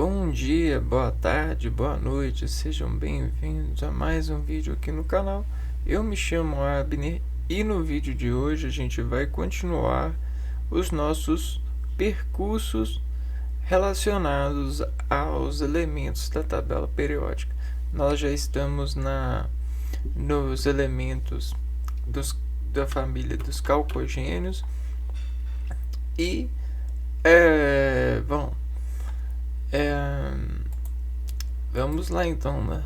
Bom dia, boa tarde, boa noite, sejam bem-vindos a mais um vídeo aqui no canal. Eu me chamo Abner e no vídeo de hoje a gente vai continuar os nossos percursos relacionados aos elementos da tabela periódica. Nós já estamos nos elementos da família dos calcogênios e vamos lá então, né?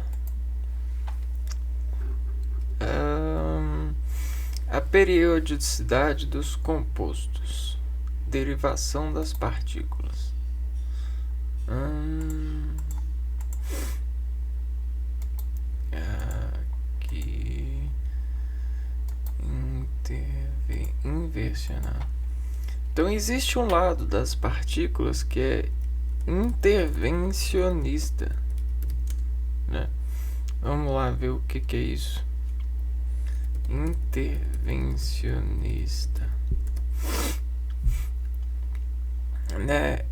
A periodicidade dos compostos, derivação das partículas. Aqui inversionar. Então existe um lado das partículas que é intervencionista, né? Vamos lá ver o que é isso. Intervencionista, né?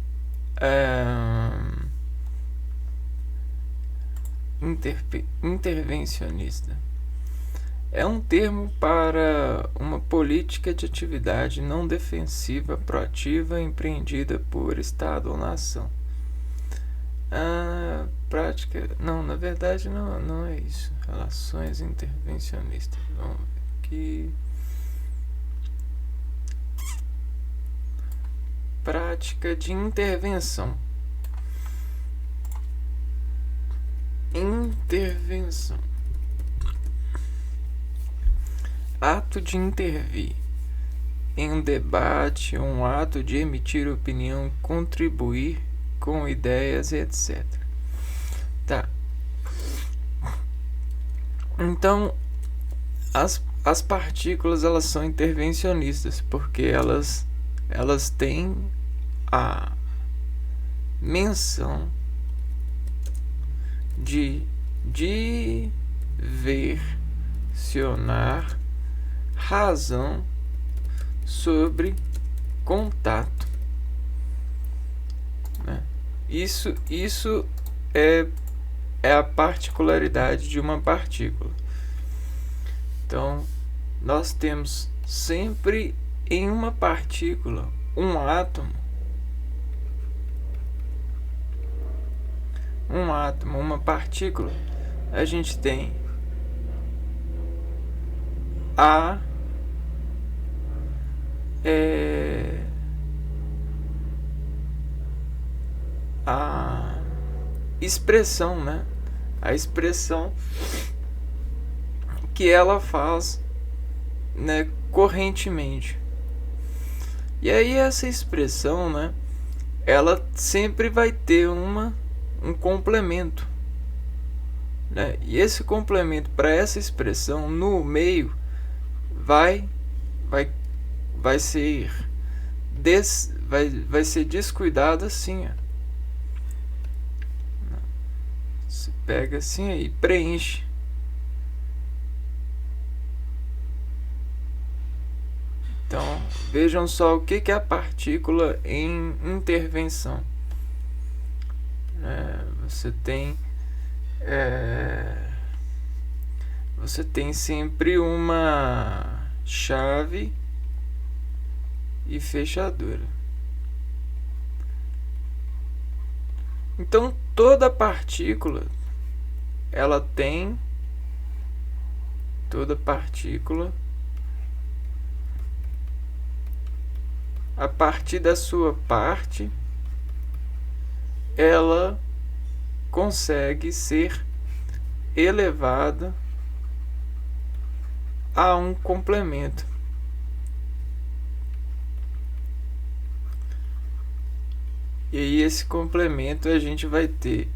Intervencionista é um termo para uma política de atividade não defensiva proativa empreendida por Estado ou nação. Prática, não, na verdade não é isso. Relações intervencionistas. Vamos ver aqui. Prática de intervenção. Intervenção. Ato de intervir em um debate, um ato de emitir opinião, contribuir com ideias, etc. Tá. Então, as partículas elas são intervencionistas porque elas têm a menção de diversionar razão sobre contato, né? Isso é a particularidade de uma partícula. Então, nós temos sempre em uma partícula um átomo, uma partícula. A gente tem a expressão, né? A expressão que ela faz, né, correntemente. E aí essa expressão, né, ela sempre vai ter um complemento, né? E esse complemento para essa expressão no meio vai ser descuidado assim, ó. Você pega assim e preenche. Então, vejam só o que é a partícula em intervenção. Você tem sempre uma chave e fechadura. Então toda partícula a partir da sua parte, ela consegue ser elevada a um complemento. E aí esse complemento a gente vai ter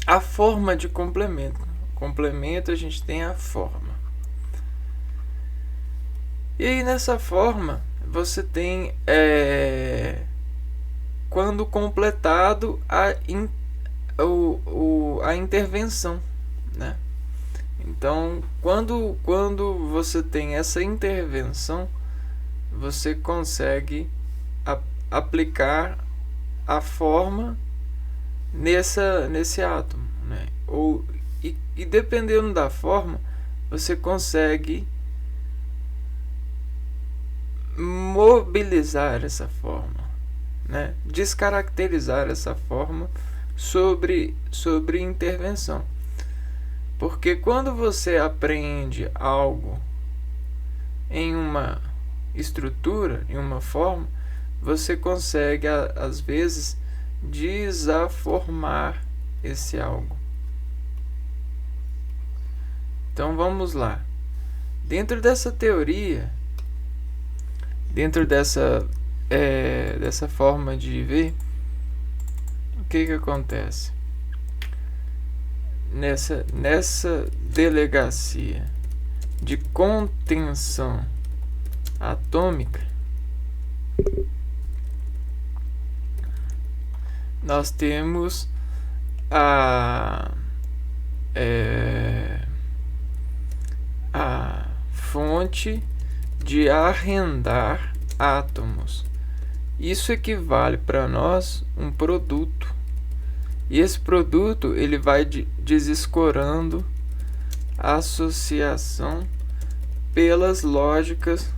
a forma de complemento. Complemento a gente tem a forma. E aí nessa forma você tem quando completado a intervenção, né? Então quando você tem essa intervenção, você consegue aplicar a forma nesse átomo, né? E dependendo da forma, você consegue mobilizar essa forma, né? Descaracterizar essa forma sobre intervenção. Porque quando você aprende algo em uma estrutura, em uma forma, você consegue, às vezes, desaformar esse algo. Então vamos lá. Dentro dessa teoria, dentro dessa forma de ver, o que acontece? Nessa delegacia de contenção atômica, nós temos a fonte de arrendar átomos. Isso equivale para nós um produto. E esse produto ele vai desescorando a associação pelas lógicas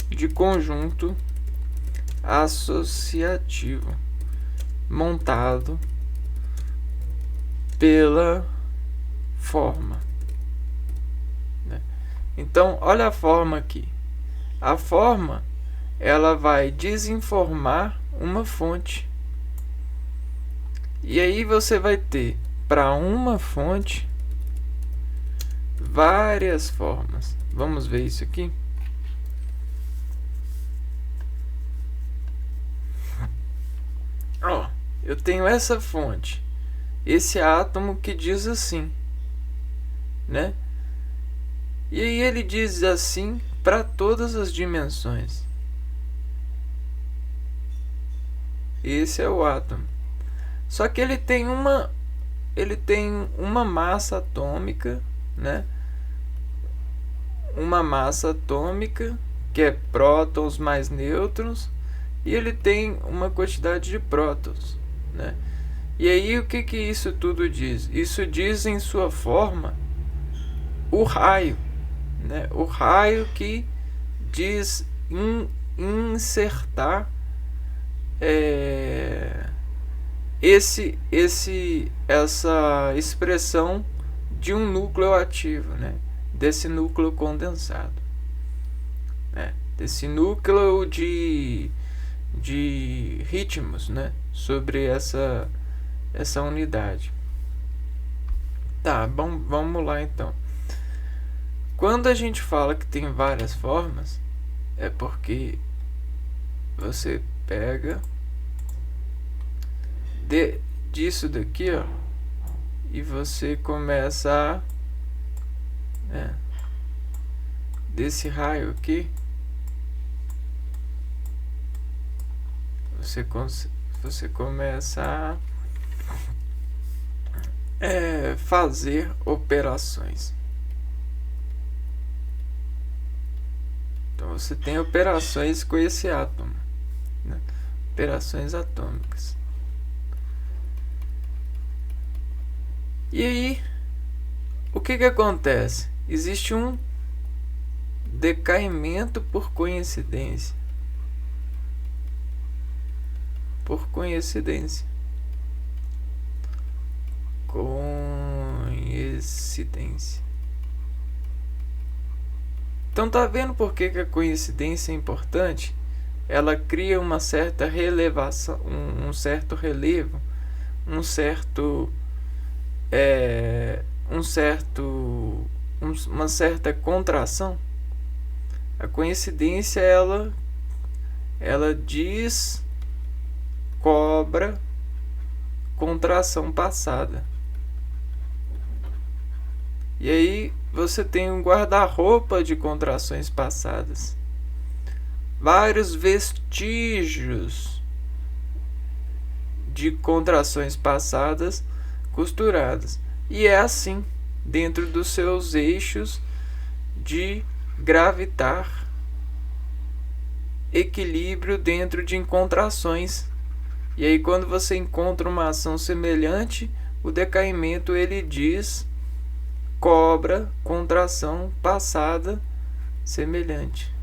de conjunto associativo montado pela forma, né? Então, olha a forma aqui. A forma ela vai desinformar uma fonte. E aí você vai ter para uma fonte várias formas. Vamos ver isso aqui. Ó, eu tenho essa fonte, esse átomo que diz assim, né? E aí ele diz assim para todas as dimensões. Esse é o átomo. Só que ele tem uma massa atômica, né? Uma massa atômica que é prótons mais nêutrons, e ele tem uma quantidade de prótons, né? E aí o que isso tudo diz? Isso diz em sua forma o raio, né? O raio que diz insertar essa expressão de um núcleo ativo, né? Desse núcleo condensado, né? Desse núcleo de ritmos, né? Sobre essa unidade. Tá, bom, vamos lá então. Quando a gente fala que tem várias formas, é porque você pega disso daqui, ó, e você começa a, desse raio aqui, você começa a fazer operações. Então você tem operações com esse átomo, né? Operações atômicas. E aí, o que acontece? Existe um decaimento por coincidência. Por coincidência. Coincidência. Então tá vendo por que a coincidência é importante? Ela cria uma certa relevação, um certo relevo, uma certa contração. A coincidência ela descobra contração passada. E aí você tem um guarda-roupa de contrações passadas, vários vestígios de contrações passadas costuradas. E é assim dentro dos seus eixos de equilíbrio dentro de contrações. E aí quando você encontra uma ação semelhante, o decaimento ele diz cobra contração passada semelhante.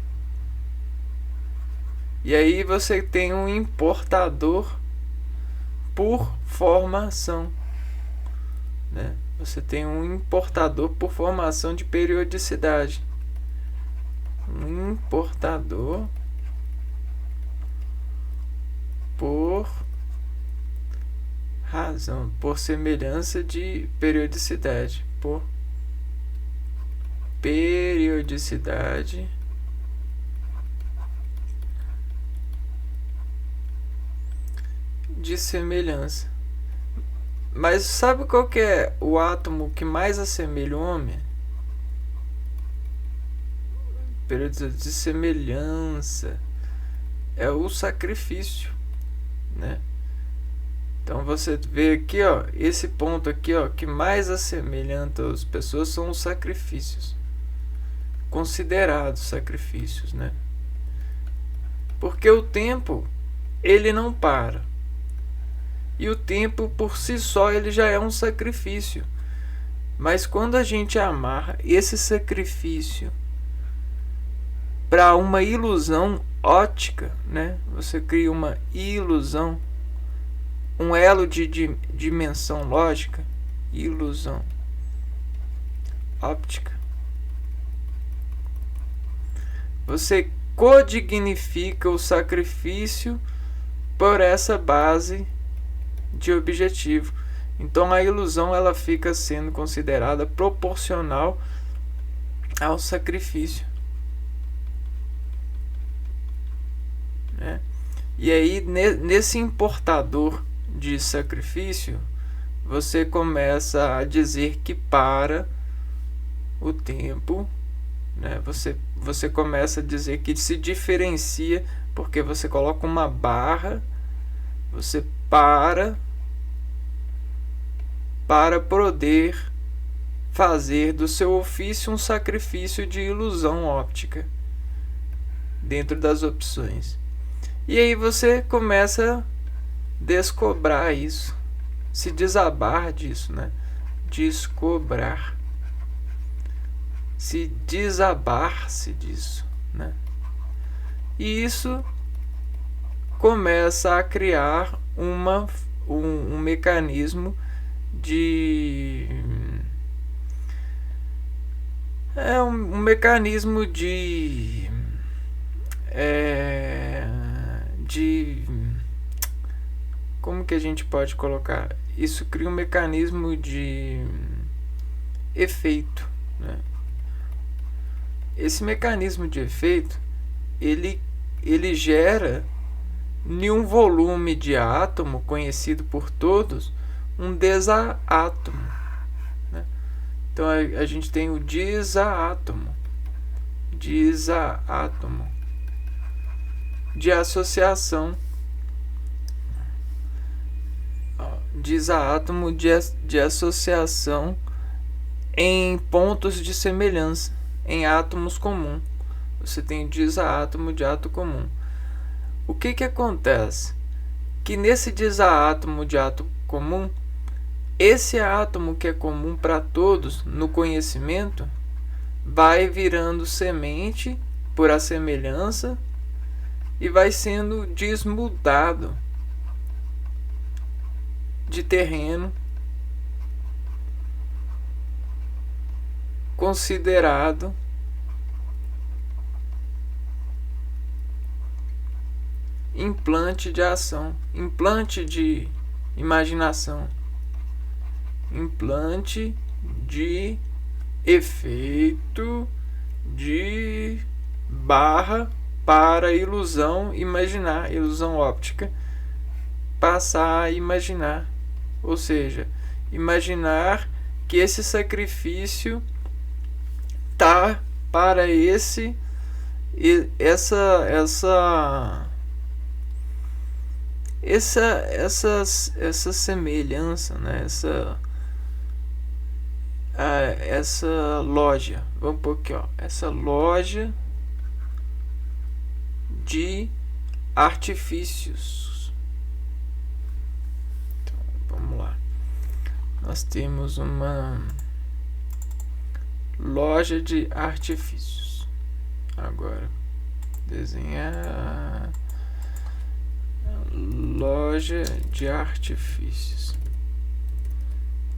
E aí você tem um importador por formação, né? Você tem um importador por formação de periodicidade. Um importador por razão, por semelhança de periodicidade, por periodicidade de semelhança. Mas sabe qual que é o átomo que mais assemelha o homem? Periodicidade de semelhança é o sacrifício, né? Então você vê aqui, ó, esse ponto aqui, ó, que mais assemelha as pessoas são os sacrifícios, considerados sacrifícios, né? Porque o tempo ele não para. E o tempo por si só ele já é um sacrifício. Mas quando a gente amarra esse sacrifício para uma ilusão óptica, né? Você cria uma ilusão, um elo de dimensão lógica, ilusão óptica. Você codignifica o sacrifício por essa base de objetivo. Então a ilusão ela fica sendo considerada proporcional ao sacrifício, né? E aí nesse importador de sacrifício você começa a dizer que para o tempo, né? Você começa a dizer que se diferencia porque você coloca uma barra, você para poder fazer do seu ofício um sacrifício de ilusão óptica dentro das opções. E aí você começa a descobrar isso, se desabar disso, né? Descobrar, se desabar-se disso, né? E isso começa a criar um mecanismo de um mecanismo de como que a gente pode colocar? Isso cria um mecanismo de efeito, né? Esse mecanismo de efeito ele gera em um volume de átomo conhecido por todos um desátomo, né? Então a gente tem o desátomo de associação, desátomo de associação em pontos de semelhança, em átomos comuns. Você tem o desátomo de átomo comum. O que acontece? Que nesse desátomo de átomo comum, esse átomo que é comum para todos no conhecimento vai virando semente por assemelhança e vai sendo desmudado de terreno considerado implante de ação, implante de imaginação, implante de efeito de barra para ilusão imaginar, ilusão óptica, passar a imaginar, ou seja, imaginar que esse sacrifício tá para essa semelhança, né? Essa loja, vamos pôr aqui, ó, essa loja de artifícios, nós temos uma loja de artifícios. Agora, desenhar loja de artifícios.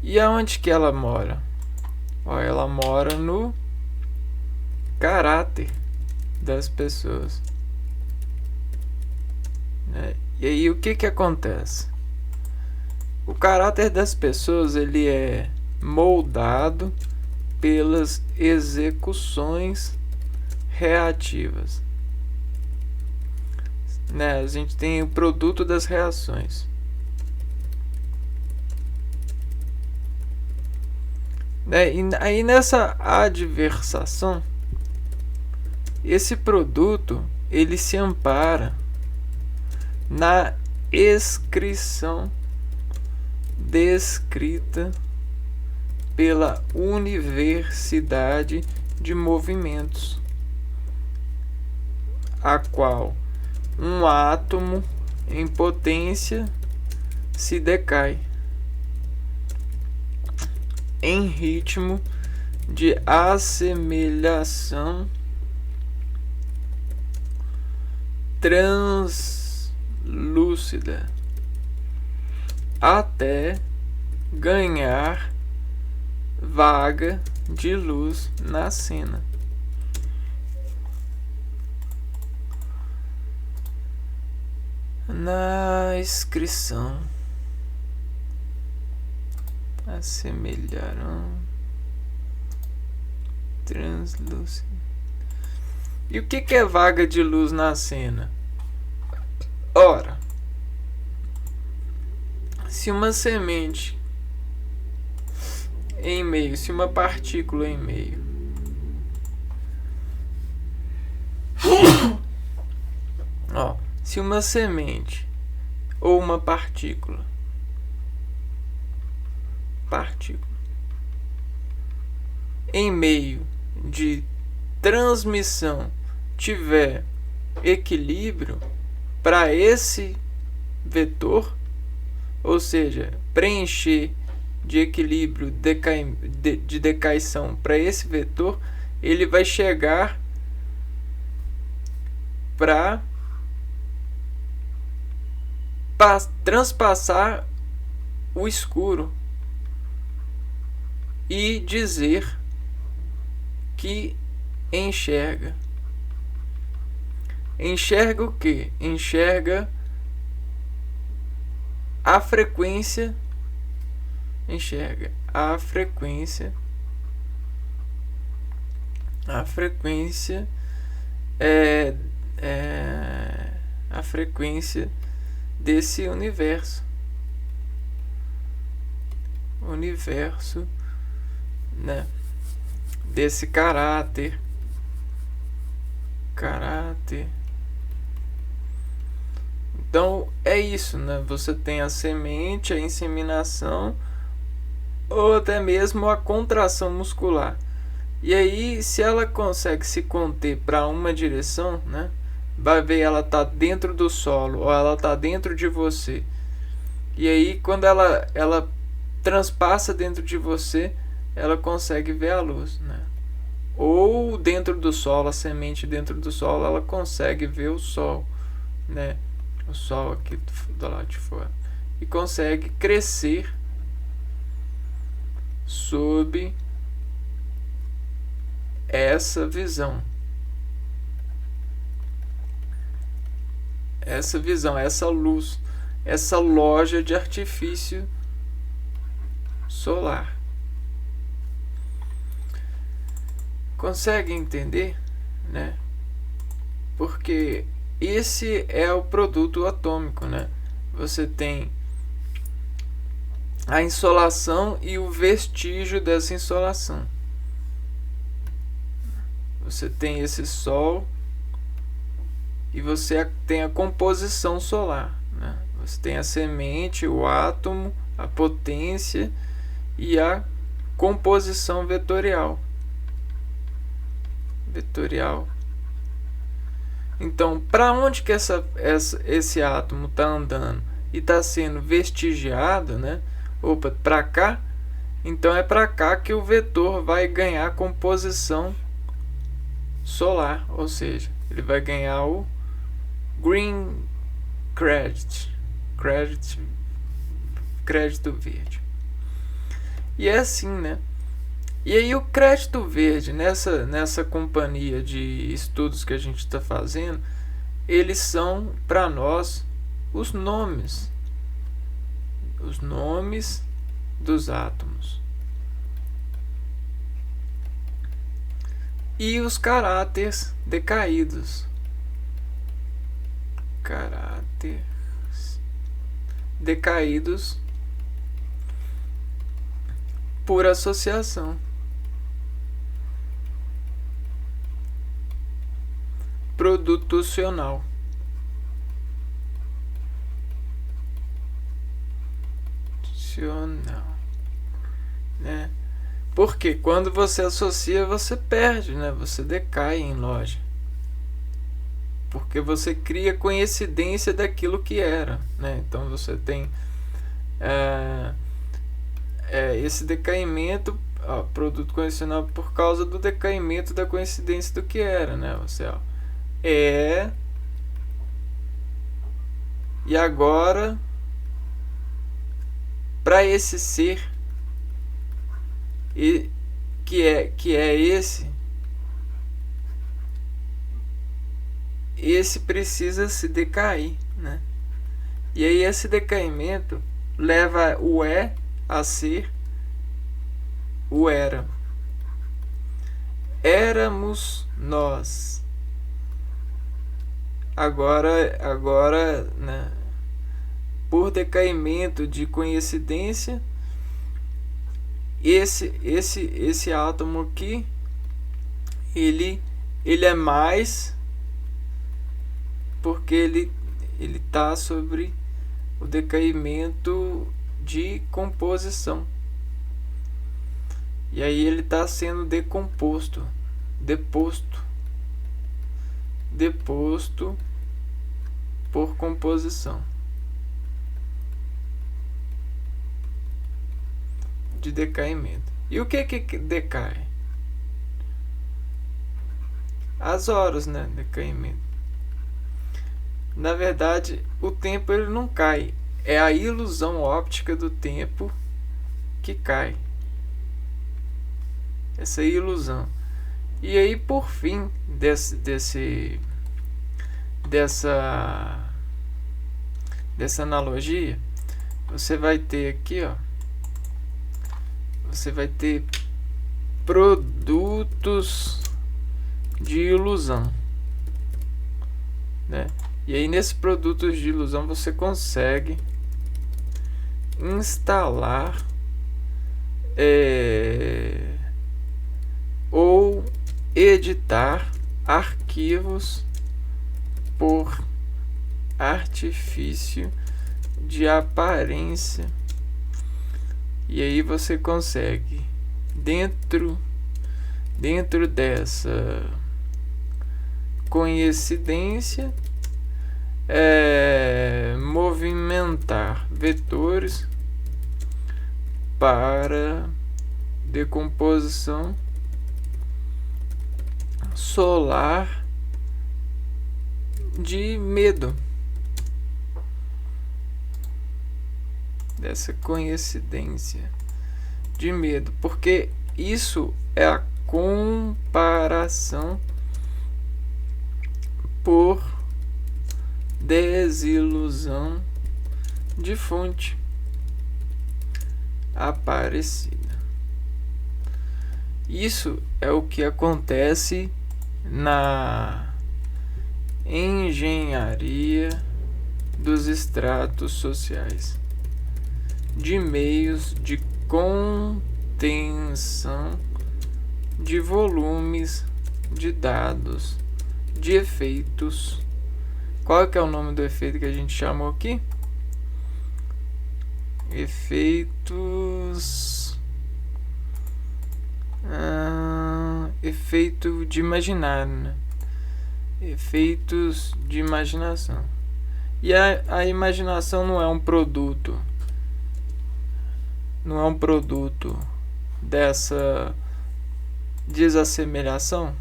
E aonde que ela mora? Ó, ela mora no caráter das pessoas, né? E aí o que que acontece? O caráter das pessoas ele é moldado pelas execuções reativas, né? A gente tem o produto das reações. Né? E aí nessa adversação, esse produto ele se ampara na inscrição descrita pela universidade de movimentos, a qual um átomo em potência se decai em ritmo de assemelhação translúcida até ganhar vaga de luz na cena. Na inscrição assemelharão translúcida. E o que é vaga de luz na cena? Ora, se uma semente em meio, se uma partícula em meio ó, se uma semente ou uma partícula em meio de transmissão tiver equilíbrio para esse vetor, ou seja, preencher de equilíbrio de decaição para esse vetor, ele vai chegar para transpassar o escuro e dizer que enxerga. Enxerga o que? Enxerga a frequência. Enxerga a frequência. A frequência a frequência desse universo. Universo, né? Desse caráter. Então é isso, né? Você tem a semente, a inseminação ou até mesmo a contração muscular. E aí, se ela consegue se conter para uma direção, né? Vai ver, ela tá dentro do solo ou ela tá dentro de você. E aí, quando ela transpassa dentro de você, ela consegue ver a luz, né? Ou dentro do solo, a semente dentro do solo, ela consegue ver o sol, né? O sol aqui do lado de fora. E consegue crescer sob essa visão. Essa luz, essa loja de artifício solar. Consegue entender, né? Porque esse é o produto atômico, né? Você tem a insolação e o vestígio dessa insolação. Você tem esse sol e você tem a composição solar, né? Você tem a semente, o átomo, a potência e a composição vetorial. Então, para onde que esse átomo está andando e está sendo vestigiado, né? Opa, para cá, Então é para cá que o vetor vai ganhar composição solar, ou seja, ele vai ganhar o green crédito verde. E é assim, né? E aí o crédito verde, nessa companhia de estudos que a gente está fazendo, eles são para nós os nomes dos átomos e os caráteres decaídos. Por associação. Producional. Né? Porque quando você associa, você perde, né? Você decai em loja. Porque você cria coincidência daquilo que era, né? Então você tem esse decaimento, produto condicional, por causa do decaimento da coincidência do que era, né? Você e agora, para esse ser que é esse precisa se decair, né? E aí esse decaimento leva o a ser o era. Éramos nós. Agora, né, por decaimento de coincidência, esse átomo aqui, ele é mais, porque ele está sobre o decaimento de composição. E aí ele está sendo deposto por composição de decaimento. E o que decai? As horas, né? Decaimento. Na verdade, o tempo ele não cai, é a ilusão óptica do tempo que cai. Essa ilusão. E aí, por fim, dessa analogia, você vai ter aqui, você vai ter produtos de ilusão, né? E aí, nesses produtos de ilusão, você consegue instalar ou editar arquivos por artifício de aparência. E aí você consegue, dentro dessa coincidência, movimentar vetores para decomposição solar de medo, dessa coincidência de medo, porque isso é a comparação por desilusão de fonte aparecida. Isso é o que acontece na engenharia dos estratos sociais, de meios de contenção de volumes de dados, de efeitos. Qual que é o nome do efeito que a gente chamou aqui? Efeito de imaginário, né? Efeitos de imaginação. E a imaginação não é um produto não é um produto dessa desassemelhação?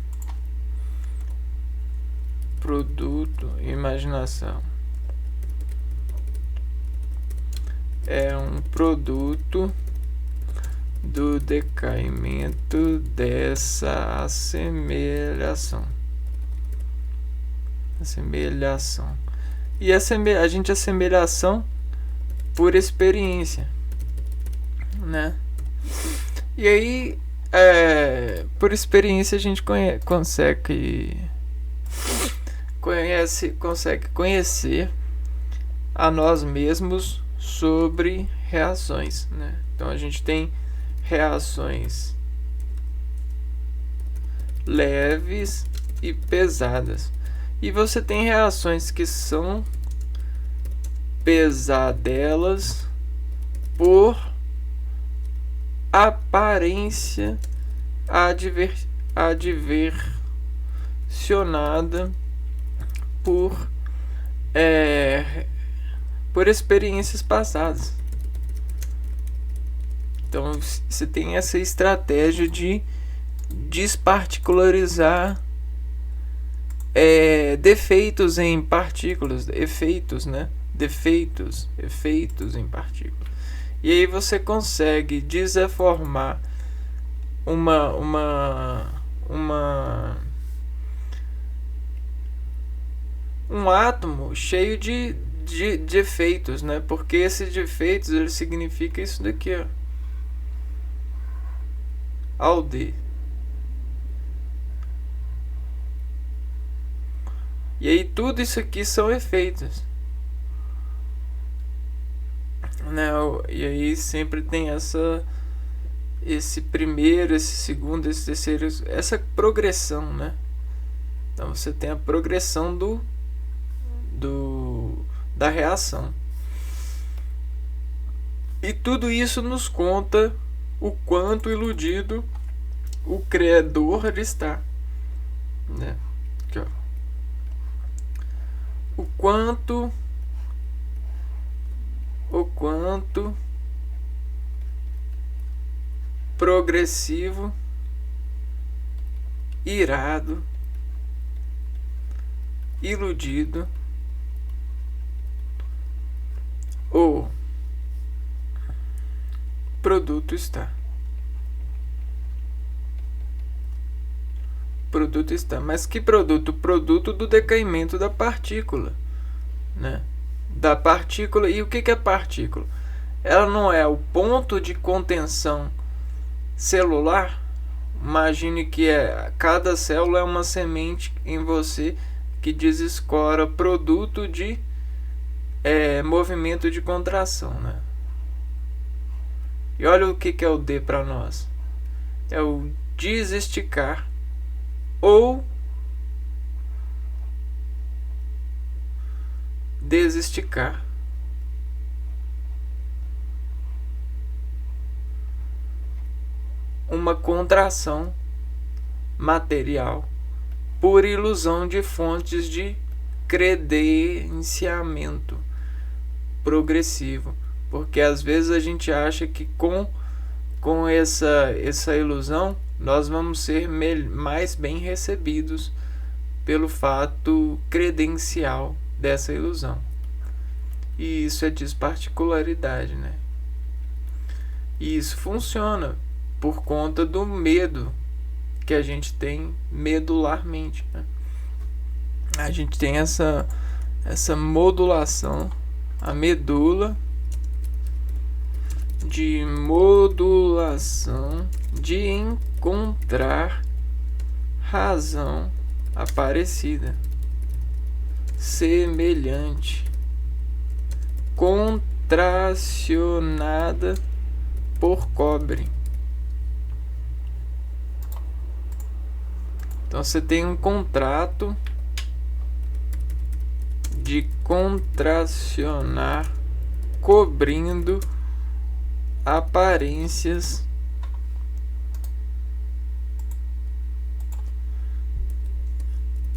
Produto, imaginação. É um produto do decaimento dessa assemelhação. E a gente assemelhação por experiência, né? E aí, por experiência a gente consegue conhecer a nós mesmos sobre reações, né? Então a gente tem reações leves e pesadas, e você tem reações que são pesadelas por aparência adversionada por experiências passadas. Então você tem essa estratégia de desparticularizar defeitos em partículas, efeitos em partículas. E aí você consegue deformar um átomo cheio de efeitos, né? Porque esses defeitos, ele significa isso daqui, ó. Alde. E aí tudo isso aqui são efeitos, né? E aí sempre tem esse primeiro, esse segundo, esse terceiro, essa progressão, né? Então você tem a progressão da reação. E tudo isso nos conta o quanto iludido o Criador está, né? Aqui, ó. O quanto progressivo, irado, iludido o produto está. Mas que produto? Produto do decaimento da partícula, né? Da partícula. E o que é partícula? Ela não é o ponto de contenção celular. Imagine que cada célula é uma semente em você que desescora produto de movimento de contração, né? E olha o que é o D para nós. É o desesticar ou desesticar. Uma contração material por ilusão de fontes de credenciamento progressivo, porque às vezes a gente acha que com essa ilusão nós vamos ser mais bem recebidos pelo fato credencial dessa ilusão, e isso é desparticularidade, né? E isso funciona por conta do medo que a gente tem medularmente, né? A gente tem essa modulação, a medula de modulação de encontrar razão aparecida, semelhante, contracionada por cobre. Então você tem um contrato de contracionar cobrindo aparências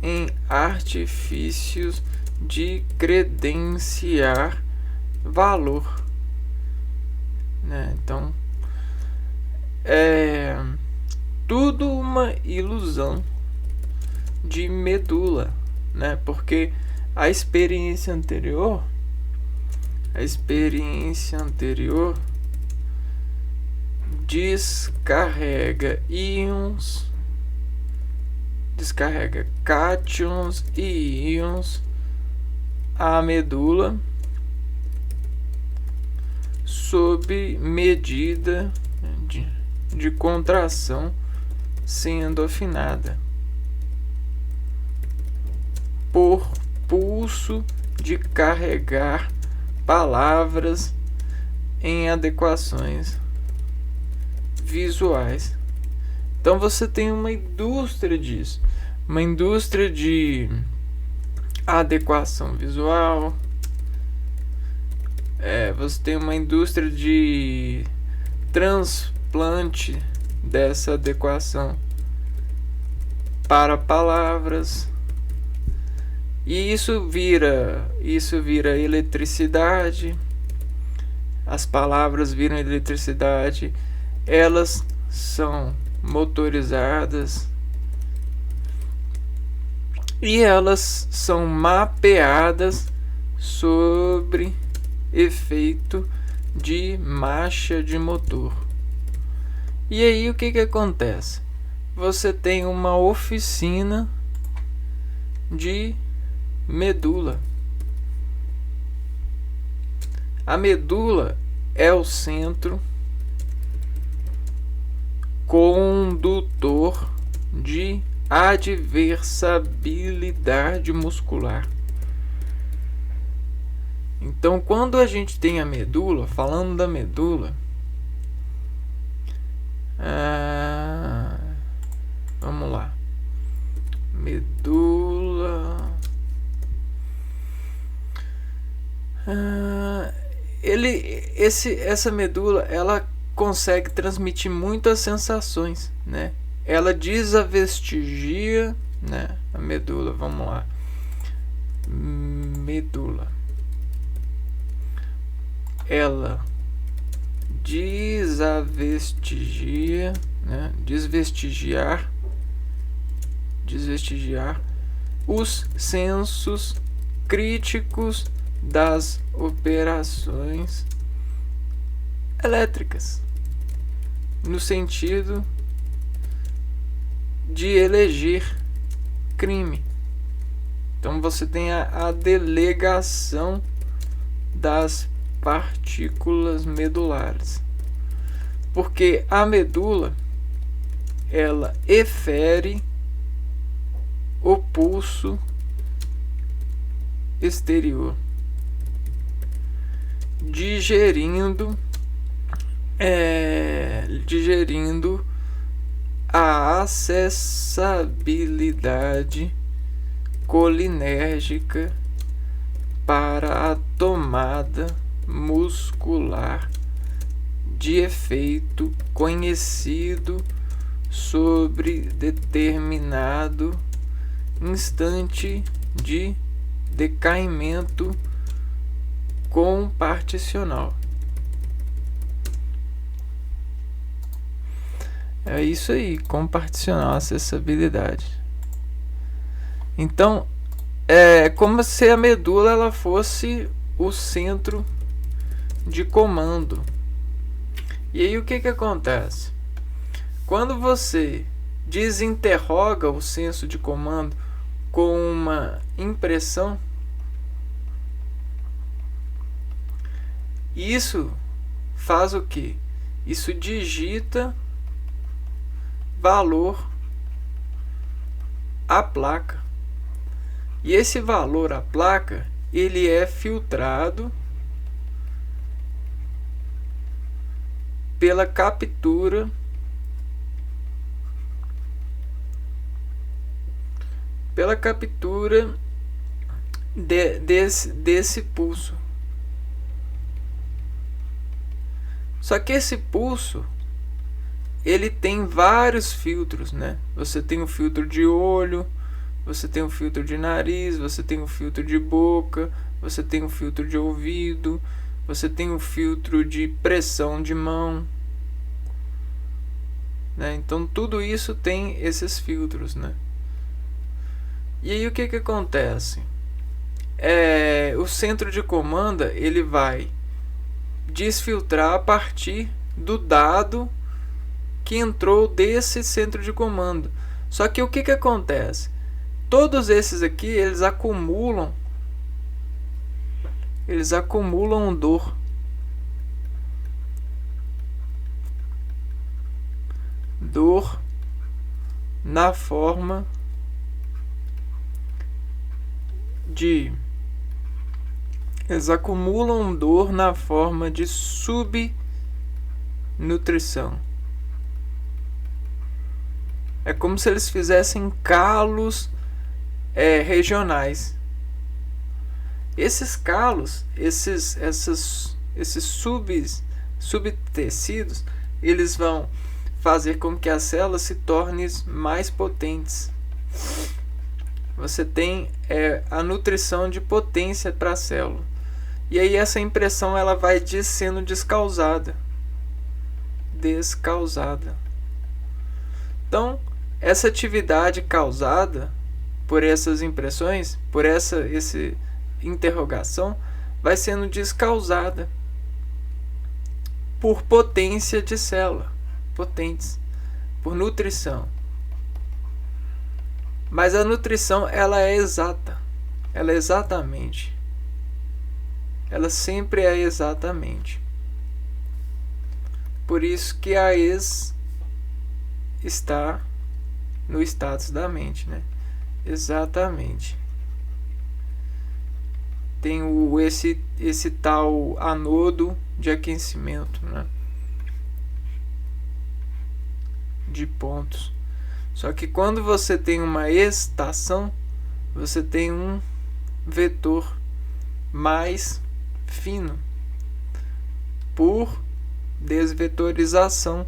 em artifícios de credenciar valor, né? Então é tudo uma ilusão de medula, né? Porque a experiência anterior descarrega íons, descarrega cátions e íons à medula sob medida de contração sendo afinada por pulso de carregar palavras em adequações visuais. Então você tem uma indústria disso, uma indústria de adequação visual, você tem uma indústria de transplante dessa adequação para palavras, e isso vira eletricidade. As palavras viram eletricidade, elas são motorizadas e elas são mapeadas sobre efeito de marcha de motor. E aí o que acontece? Você tem uma oficina de medula. A medula é o centro condutor de adversabilidade muscular. Então, quando a gente tem a medula, falando da medula, vamos lá, medula, essa medula, ela consegue transmitir muitas sensações, né? Ela desavestigia, né? A medula, vamos lá, medula, ela desavestigia, né? Desvestigiar os sensos críticos das operações elétricas, no sentido de eleger crime. Então você tem a delegação das partículas medulares, porque a medula, ela efere o pulso exterior, digerindo a acessibilidade colinérgica para a tomada muscular de efeito conhecido sobre determinado instante de decaimento comparticional. É isso aí, comparticional, acessibilidade. Então, é como se a medula ela fosse o centro de comando. E aí o que acontece? Quando você desinterroga o senso de comando com uma impressão, isso faz o quê? Isso digita valor à placa. E esse valor à placa, ele é filtrado pela captura desse pulso. Só que esse pulso, ele tem vários filtros, né? Você tem o filtro de olho, você tem o filtro de nariz, você tem o filtro de boca, você tem o filtro de ouvido, você tem o filtro de pressão de mão, né? Então tudo isso tem esses filtros, né? E aí o que acontece? O centro de comando ele vai desfiltrar a partir do dado que entrou desse centro de comando. Só que o que acontece? Todos esses aqui eles acumulam dor. Na forma de subnutrição. É como se eles fizessem calos regionais. Esses calos, esses subtecidos, eles vão fazer com que as células se tornem mais potentes. Você tem a nutrição de potência para a célula. E aí essa impressão ela vai sendo descausada. Então, essa atividade causada por essas impressões, por essa interrogação, vai sendo descausada por potência de célula, por nutrição. Mas a nutrição ela é exata, ela sempre é exatamente. Por isso que a está no status da mente, né? Exatamente. Tem esse tal anodo de aquecimento, né? De pontos. Só que quando você tem uma estação, você tem um vetor mais fino por desvetorização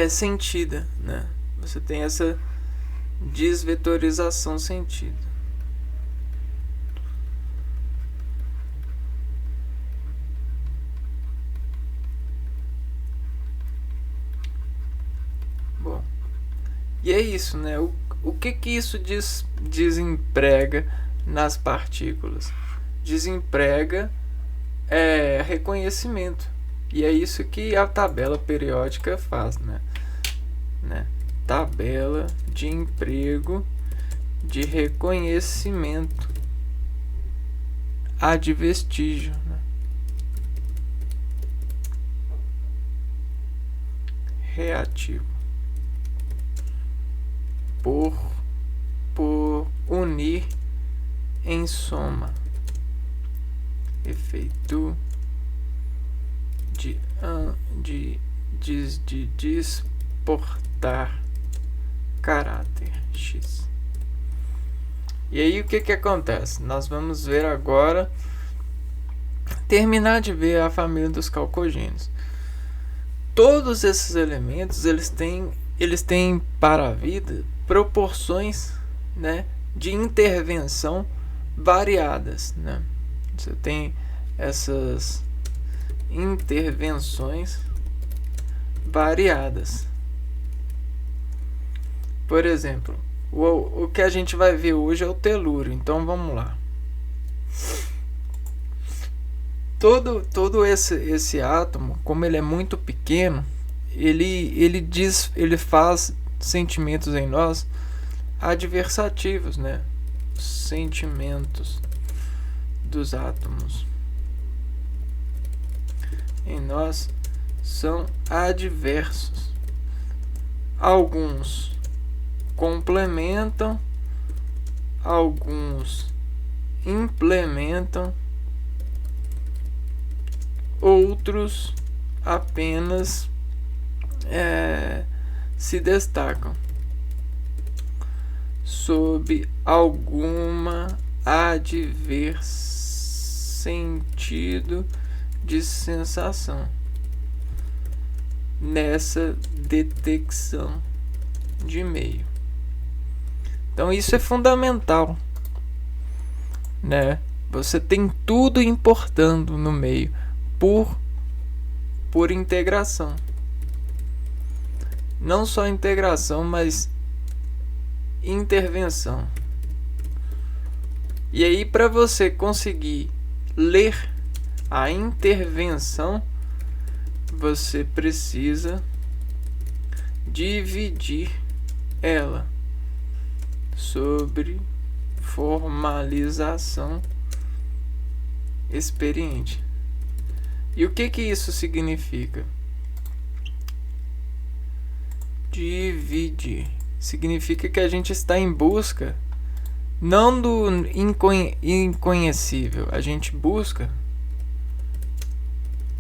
sentida, né? Você tem essa desvetorização sentida. Bom, e é isso, né? O que isso desemprega nas partículas? Desemprega reconhecimento. E é isso que a tabela periódica faz, né? Tabela de emprego de reconhecimento ad vestígio, né? Reativo por unir em soma, efeito de desportar caráter X. E aí o que acontece? Nós vamos ver agora, terminar de ver a família dos calcogênios. Todos esses elementos eles têm para a vida proporções, né, de intervenção variadas, né? Você tem essas intervenções variadas. Por exemplo, o que a gente vai ver hoje é o telúrio. Então vamos lá. Todo esse átomo, como ele é muito pequeno, ele faz sentimentos em nós adversativos, né? Sentimentos dos átomos em nós são adversos. Alguns complementam, alguns implementam, outros apenas se destacam sob alguma sentido de sensação nessa detecção de meio. Então isso é fundamental, né? Você tem tudo importando no meio por integração. Não só integração, mas intervenção. E aí, para você conseguir ler a intervenção, você precisa dividir ela sobre formalização experiente. E o que isso significa? Dividir significa que a gente está em busca não do inconhecível, a gente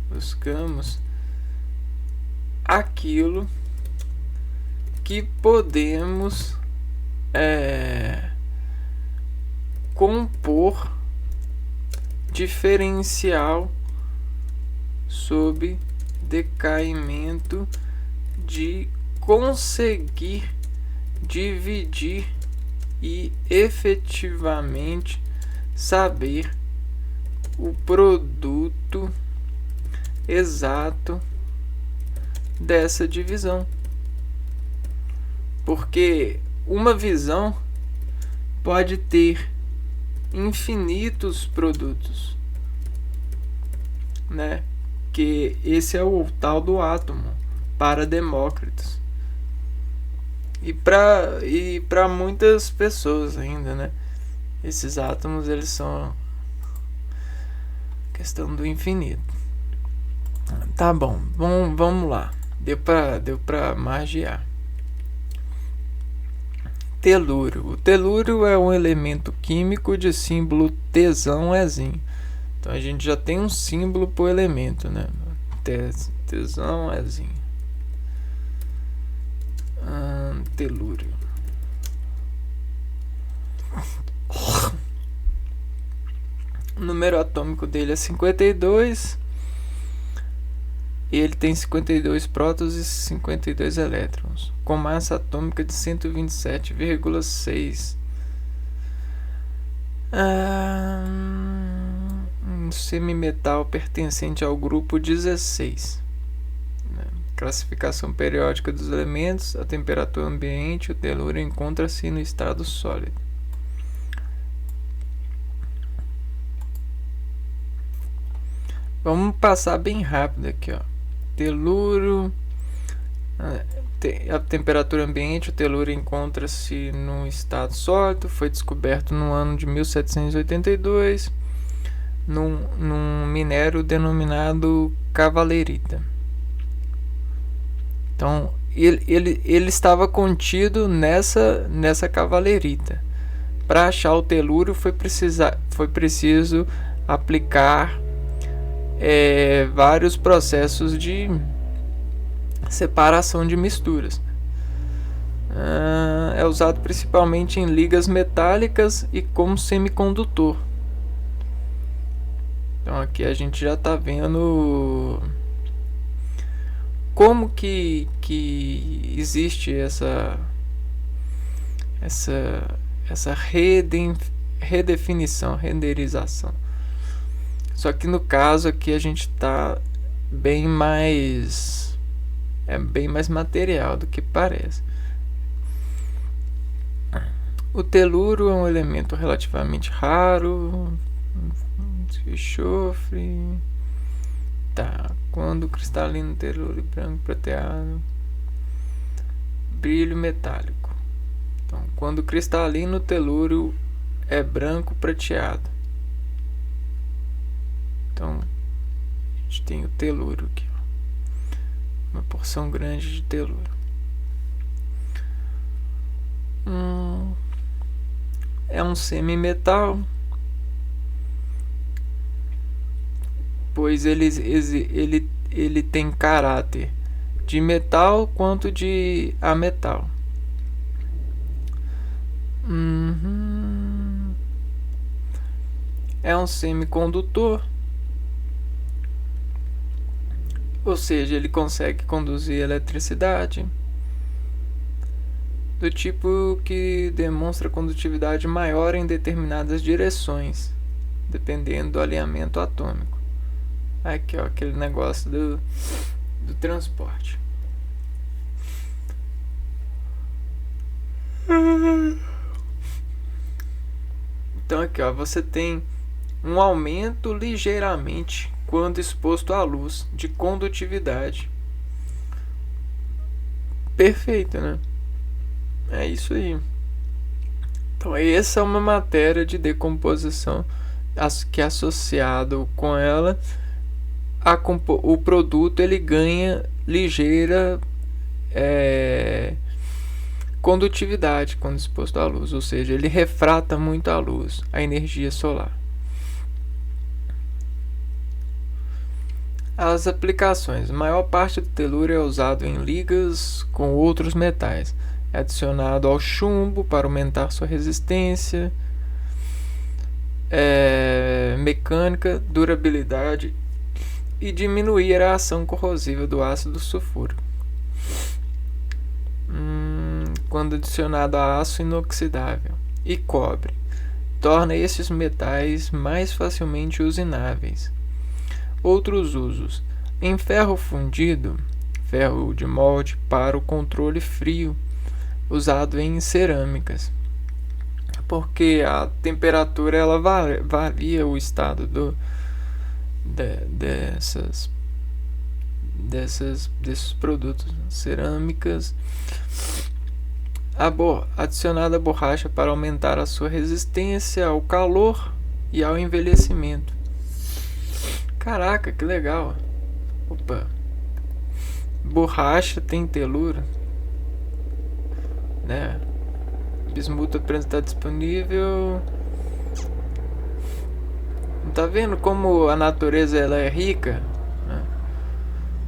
buscamos aquilo que podemos compor diferencial sob decaimento de conseguir dividir e efetivamente saber o produto exato dessa divisão. Porque uma visão pode ter infinitos produtos, né? Que esse é o tal do átomo para Demócritos. E para muitas pessoas ainda, né? Esses átomos, eles são questão do infinito. Tá bom, vamos lá. Deu pra margear. Telúrio. O telúrio é um elemento químico de símbolo Tζ. Então a gente já tem um símbolo por elemento, né? Tζ. Telúrio. O número atômico dele é 52. E ele tem 52 prótons e 52 elétrons, com massa atômica de 127,6. Um semimetal pertencente ao grupo 16. Classificação periódica dos elementos, a temperatura ambiente, o telúrio encontra-se no estado sólido. Vamos passar bem rápido aqui, ó. Telúrio, a temperatura ambiente, o telúrio encontra-se no estado sólido, foi descoberto no ano de 1782, num minério denominado cavalerita. Então, ele estava contido nessa cavalerita. Para achar o telúrio foi preciso aplicar vários processos de separação de misturas. É usado principalmente em ligas metálicas e como semicondutor. Então aqui a gente já está vendo como que existe essa redefinição, renderização. Só que no caso aqui a gente está bem mais material do que parece. O telúrio é um elemento relativamente raro. Enxofre. Tá. Quando cristalino, telúrio branco prateado. Brilho metálico. Então, quando cristalino, telúrio é branco prateado. Então, a gente tem o telúrio aqui, ó. Uma porção grande de telúrio. É um semimetal, pois ele tem caráter de metal quanto de ametal. É um semicondutor, ou seja, ele consegue conduzir eletricidade, do tipo que demonstra condutividade maior em determinadas direções. dependendo do alinhamento atômico. Aqui, ó, aquele negócio do transporte. Então aqui, ó, você tem um aumento ligeiramente quando exposto à luz de condutividade. Perfeito, né? É isso aí. Então essa é uma matéria de decomposição que é associado com ela o produto ele ganha ligeira condutividade quando exposto à luz, ou seja, ele refrata muito a luz, a energia solar. As aplicações. A maior parte do telúrio é usado em ligas com outros metais. É adicionado ao chumbo para aumentar sua resistência, mecânica, durabilidade e diminuir a ação corrosiva do ácido sulfúrico. Quando adicionado a aço inoxidável e cobre, torna esses metais mais facilmente usináveis. Outros usos: em ferro fundido, ferro de molde para o controle frio, usado em cerâmicas, porque a temperatura ela varia o estado desses produtos. Cerâmicas, adicionada borracha para aumentar a sua resistência ao calor e ao envelhecimento. Caraca, que legal. Opa. Borracha tem telúrio, né? Bismuto está disponível. Tá vendo como a natureza ela é rica, né?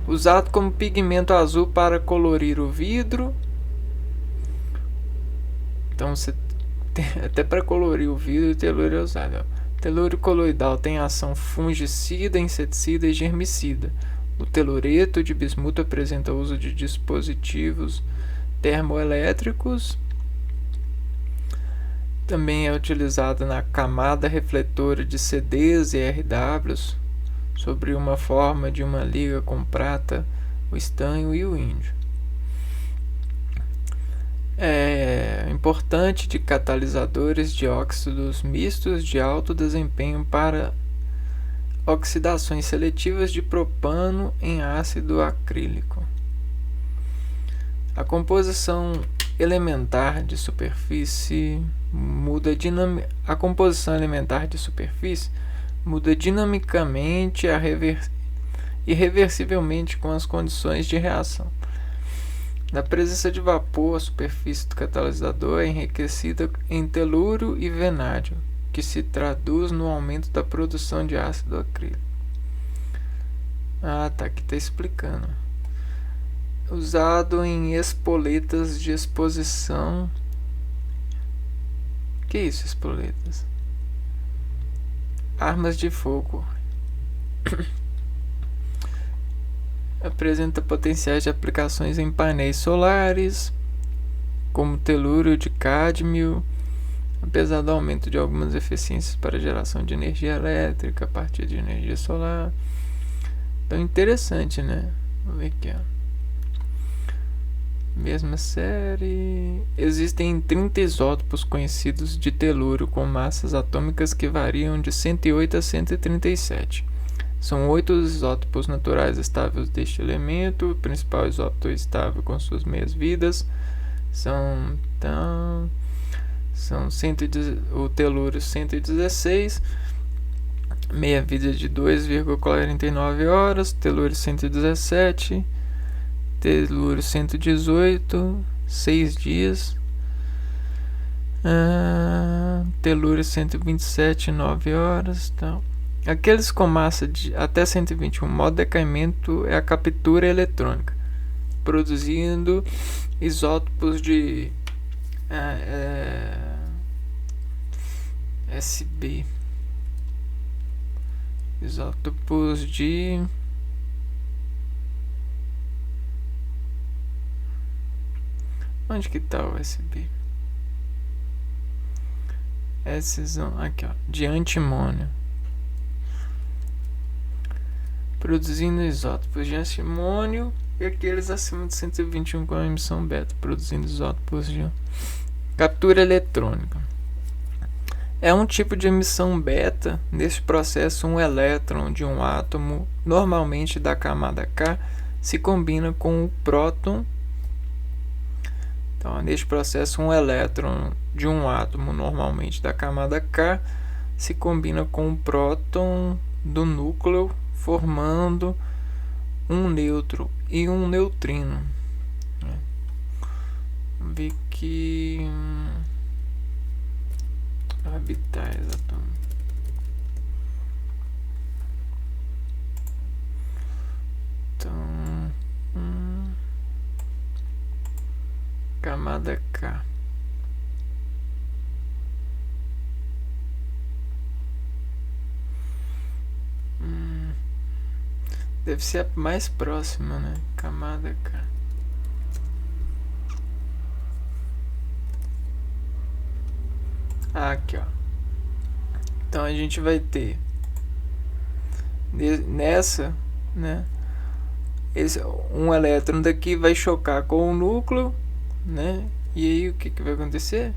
Usado como pigmento azul para colorir o vidro. Então você tem, até para colorir o vidro, o telúrio é usado, ó. Telúrio coloidal tem ação fungicida, inseticida e germicida. O telureto de bismuto apresenta uso de dispositivos termoelétricos. Também é utilizado na camada refletora de CDs e RWs, sobre uma forma de uma liga com prata, o estanho e o índio. É importante de catalisadores de óxidos mistos de alto desempenho para oxidações seletivas de propano em ácido acrílico. A composição elementar de superfície muda dinamicamente irreversivelmente com as condições de reação. Na presença de vapor, a superfície do catalisador é enriquecida em telúrio e vanádio, que se traduz no aumento da produção de ácido acrílico. Tá, aqui está explicando. Usado em espoletas de exposição. Que isso, espoletas? Armas de fogo. Apresenta potenciais de aplicações em painéis solares, como telúrio de cádmio, apesar do aumento de algumas eficiências para geração de energia elétrica a partir de energia solar. Então, interessante, né? Vamos ver aqui, ó. Mesma série. Existem 30 isótopos conhecidos de telúrio com massas atômicas que variam de 108 a 137. São 8 isótopos naturais estáveis deste elemento. O principal isótopo estável com suas meias vidas o telúrio 116, meia vida de 2,49 horas, telúrio 117, telúrio 118, 6 dias, telúrio 127, 9 horas, tal. Aqueles com massa de até 121, modo de decaimento é a captura eletrônica, produzindo isótopos de SB, isótopos de onde que tá o SB? Esses são aqui, ó, de antimônio. produzindo isótopos de antimônio, e aqueles acima de 121 com emissão beta, produzindo isótopos de captura eletrônica. É um tipo de emissão beta. Neste processo, um elétron de um átomo, normalmente da camada K, se combina com o próton. Então, neste processo, um elétron de um átomo, normalmente da camada K, se combina com o próton do núcleo, formando um nêutron e um neutrino. Vamos ver que orbitais atômicos. Então, camada K. Deve ser a mais próxima, né? Camada K. Aqui, ó. Então a gente vai ter nessa, né? Um elétron daqui vai chocar com o núcleo, né? E aí o que vai acontecer?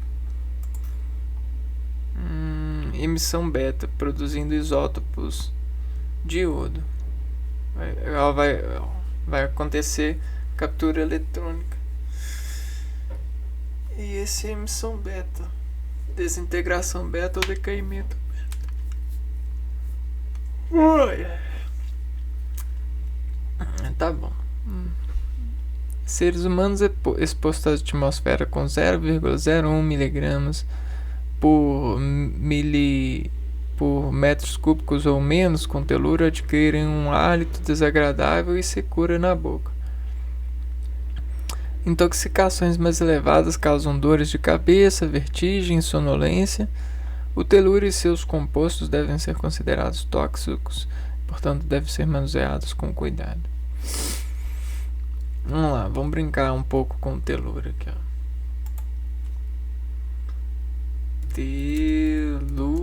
Emissão beta, produzindo isótopos de iodo. Vai acontecer captura eletrônica. E esse é emissão beta, desintegração beta ou decaimento beta. Tá bom. Seres humanos expostos à atmosfera com 0,01 miligramas por metros cúbicos ou menos com telúrio adquirem um hálito desagradável e secura na boca. Intoxicações mais elevadas causam dores de cabeça, vertigem e sonolência. O telúrio e seus compostos devem ser considerados tóxicos, portanto devem ser manuseados com cuidado. Vamos lá, vamos brincar um pouco com o telúrio aqui, ó. Telúrio.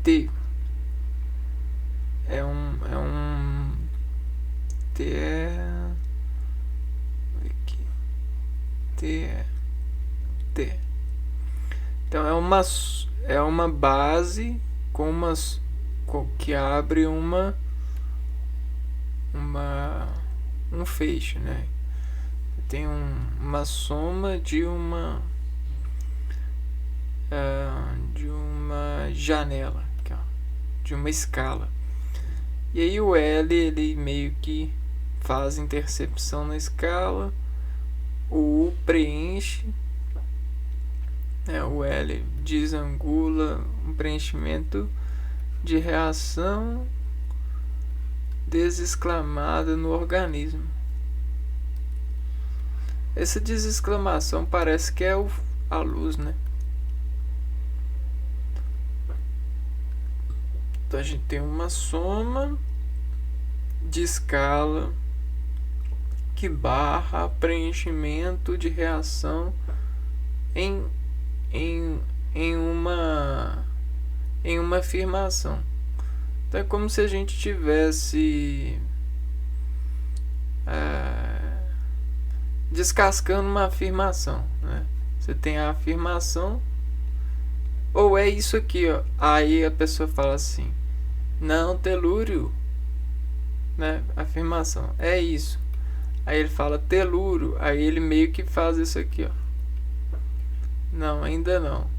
T é um T. Então é uma base que abre um feixe, né? Tem uma soma de uma janela, aqui, ó, de uma escala. E aí o L ele meio que faz intercepção na escala, o U preenche, o L desangula um preenchimento de reação desexclamada no organismo. Essa desexclamação parece que é a luz, né? Então a gente tem uma soma de escala que barra preenchimento de reação em uma afirmação. Então é como se a gente tivesse descascando uma afirmação, né? Você tem a afirmação, ou é isso aqui, ó. Aí a pessoa fala assim: não, telúrio, né? Afirmação, é isso. Aí ele fala telúrio, aí ele meio que faz isso aqui, ó. Não, ainda não.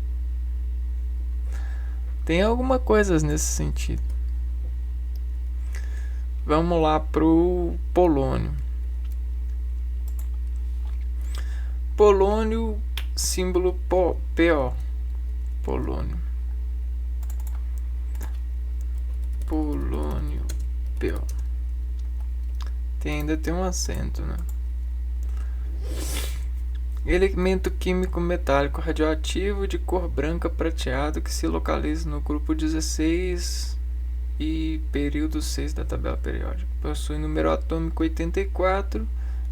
Tem alguma coisa nesse sentido. Vamos lá pro polônio. Polônio, símbolo PO. Polônio, PO. Ainda tem um acento, né? Elemento químico metálico radioativo de cor branca prateado que se localiza no grupo 16 e período 6 da tabela periódica. Possui número atômico 84,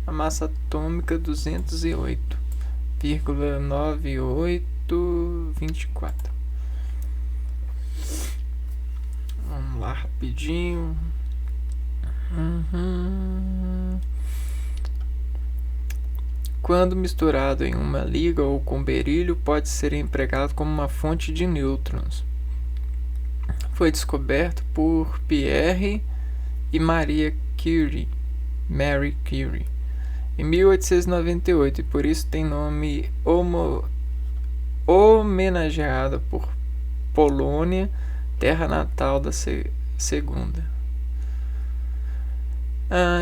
a massa atômica 208,98 1824. Vamos lá rapidinho. Quando misturado em uma liga ou com berílio, pode ser empregado como uma fonte de nêutrons. Foi descoberto por Pierre e Marie Curie em 1898 e por isso tem nome homenageado por Polônia, terra natal da segunda.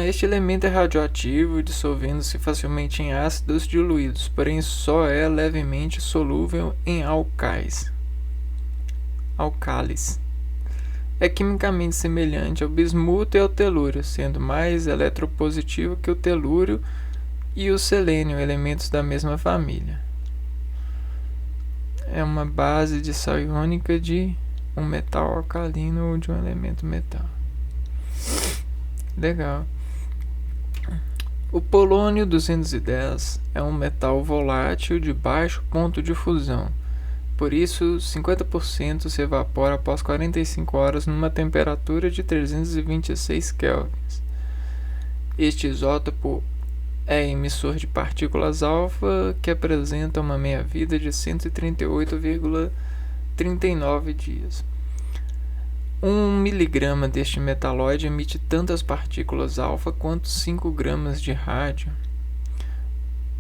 Este elemento é radioativo, dissolvendo-se facilmente em ácidos diluídos, porém só é levemente solúvel em álcalis. É quimicamente semelhante ao bismuto e ao telúrio, sendo mais eletropositivo que o telúrio e o selênio, elementos da mesma família. É uma base de sal iônica de um metal alcalino ou de um elemento metal. Legal. O polônio 210 é um metal volátil de baixo ponto de fusão. Por isso, 50% se evapora após 45 horas numa temperatura de 326 kelvins. Este isótopo é emissor de partículas alfa que apresentam uma meia-vida de 138,39 dias. 1 miligrama deste metalóide emite tantas partículas alfa quanto 5 gramas de rádio.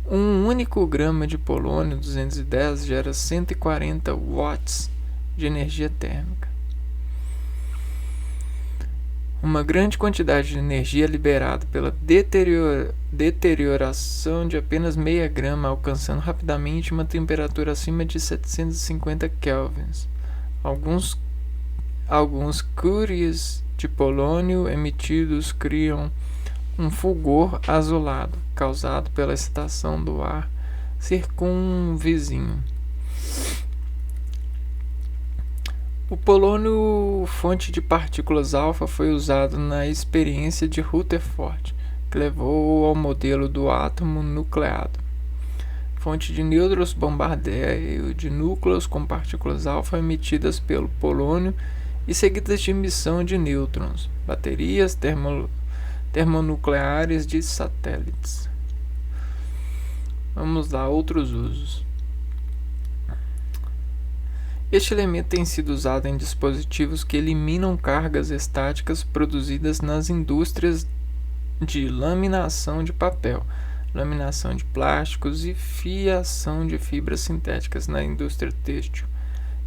Um único grama de polônio 210 gera 140 watts de energia térmica. Uma grande quantidade de energia liberada pela deterioração de apenas meia grama, alcançando rapidamente uma temperatura acima de 750 kelvins. Alguns Curies de polônio emitidos criam um fulgor azulado, causado pela excitação do ar circunvizinho. O polônio, fonte de partículas alfa, foi usado na experiência de Rutherford, que levou ao modelo do átomo nucleado. Fonte de nêutrons, bombardeio de núcleos com partículas alfa emitidas pelo polônio e seguidas de emissão de nêutrons, baterias termonucleares de satélites. Vamos lá, outros usos. Este elemento tem sido usado em dispositivos que eliminam cargas estáticas produzidas nas indústrias de laminação de papel, laminação de plásticos e fiação de fibras sintéticas na indústria têxtil,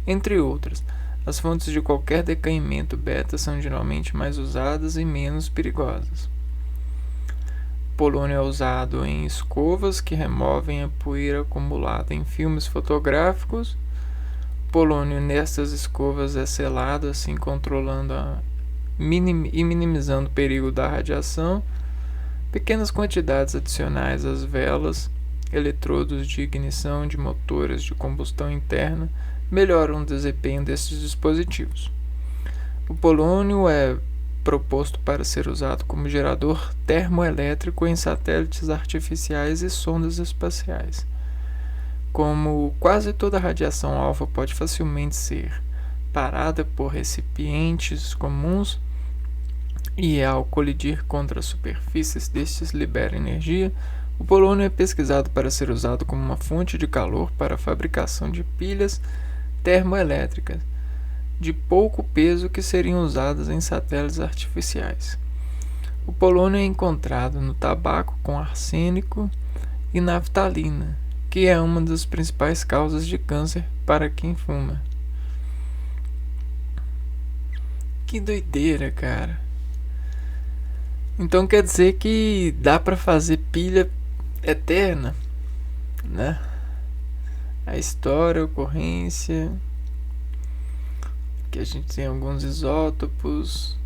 entre outras. As fontes de qualquer decaimento beta são geralmente mais usadas e menos perigosas. O polônio é usado em escovas que removem a poeira acumulada em filmes fotográficos. O polônio nestas escovas é selado, assim controlando e minimizando o perigo da radiação. Pequenas quantidades adicionais às velas, eletrodos de ignição de motores de combustão interna melhoram o desempenho desses dispositivos. O polônio é proposto para ser usado como gerador termoelétrico em satélites artificiais e sondas espaciais. Como quase toda radiação alfa pode facilmente ser parada por recipientes comuns e ao colidir contra as superfícies destes libera energia, o polônio é pesquisado para ser usado como uma fonte de calor para a fabricação de pilhas termoelétricas de pouco peso que seriam usadas em satélites artificiais. O polônio é encontrado no tabaco com arsênico e naftalina, que é uma das principais causas de câncer para quem fuma. Que doideira, cara. Então quer dizer que dá para fazer pilha eterna, né? A história, a ocorrência, que a gente tem alguns isótopos.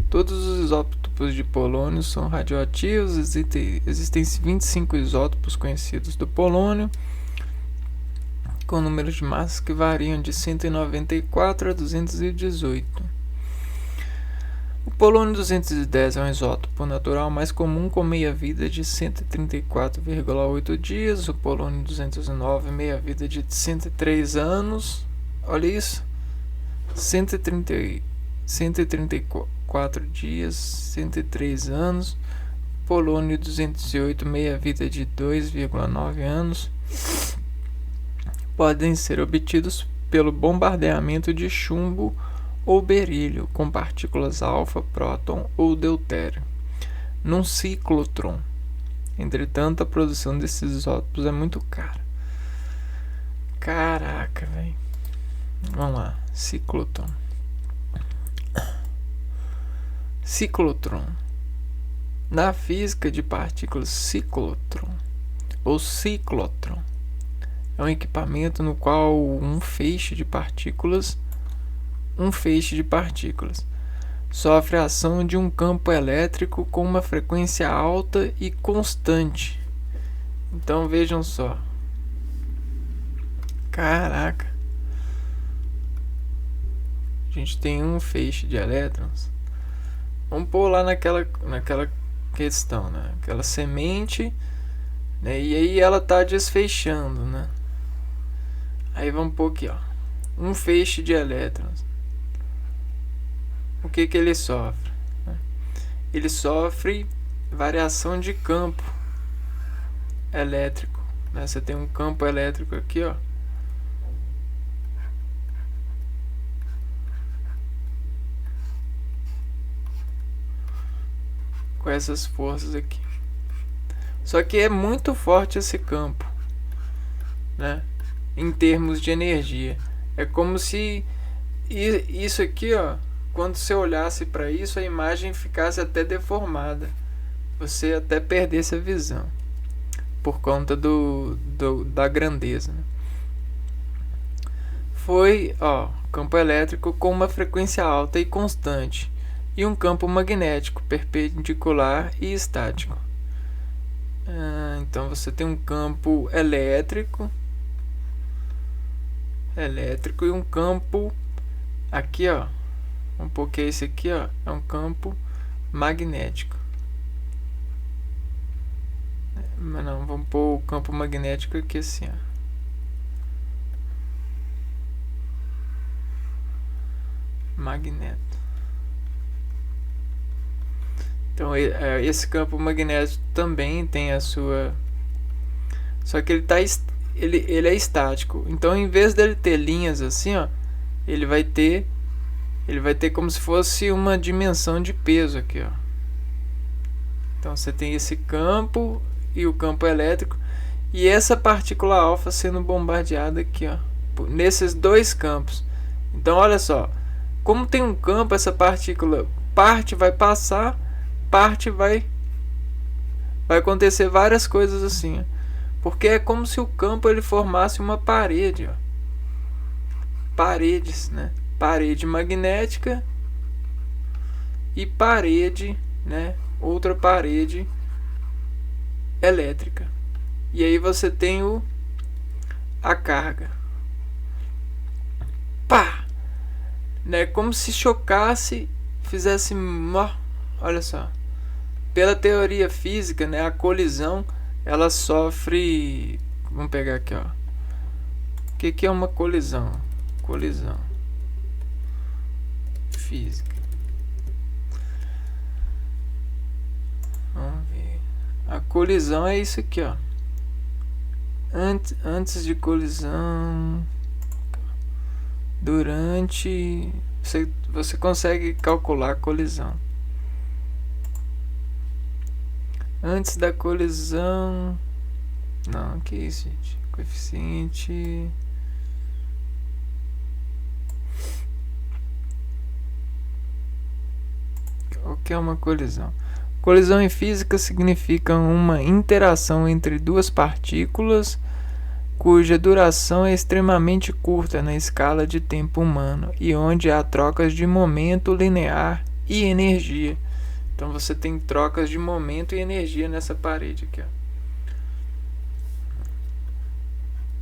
Todos os isótopos de polônio são radioativos. Existem 25 isótopos conhecidos do polônio, com números de massas que variam de 194 a 218. O polônio 210 é um isótopo natural mais comum com meia-vida de 134,8 dias. O polônio 209, meia-vida de 103 anos. Olha isso. 134 dias, 103 anos. Polônio 208, meia-vida de 2,9 anos. Podem ser obtidos pelo bombardeamento de chumbo ou berílio com partículas alfa, próton ou deutério num ciclotron. Entretanto, a produção desses isótopos é muito cara. Caraca, velho. Vamos lá, ciclotron. Ciclotron. Na física de partículas, ciclotron ou ciclotron é um equipamento no qual um feixe de partículas sofre a ação de um campo elétrico com uma frequência alta e constante. Então vejam só. Caraca. A gente tem um feixe de elétrons. Vamos pôr lá naquela questão, né? Aquela semente, né? E aí ela tá desfeixando, né? Aí vamos pôr aqui, ó, um feixe de elétrons. O que ele sofre? Ele sofre variação de campo elétrico, né? Você tem um campo elétrico aqui, ó. Com essas forças aqui. Só que é muito forte esse campo, né? Em termos de energia. É como se isso aqui, ó, quando você olhasse para isso, a imagem ficasse até deformada. Você até perdesse a visão. Por conta da grandeza, né? Foi, ó, campo elétrico com uma frequência alta e constante. E um campo magnético perpendicular e estático. Então você tem um campo elétrico e um campo aqui, ó. Vamos pôr que esse aqui, ó, é um campo magnético. Mas não, vamos pôr o campo magnético aqui assim, ó. Magneto. Então esse campo magnético também tem a sua... Só que ele é estático. Então em vez dele ter linhas assim, ó, ele vai ter como se fosse uma dimensão de peso aqui, ó. Então você tem esse campo e o campo elétrico e essa partícula alfa sendo bombardeada aqui, ó, nesses dois campos. Então olha só, como tem um campo, essa partícula parte vai passar, parte vai acontecer várias coisas assim, ó. Porque é como se o campo ele formasse uma parede, ó. Paredes, né? Parede magnética e parede, né? Outra parede elétrica. E aí você tem a carga. Pá! Né? Como se chocasse, fizesse... Olha só. Pela teoria física, né, a colisão ela sofre... Vamos pegar aqui, ó. O que é uma colisão? Colisão física. Vamos ver. A colisão é isso aqui, ó. Antes de colisão, durante, você consegue calcular a colisão. Antes da colisão, não, que isso, gente? Coeficiente. O que é uma colisão? Colisão em física significa uma interação entre duas partículas cuja duração é extremamente curta na escala de tempo humano e onde há trocas de momento linear e energia. Então você tem trocas de momento e energia nessa parede aqui, ó.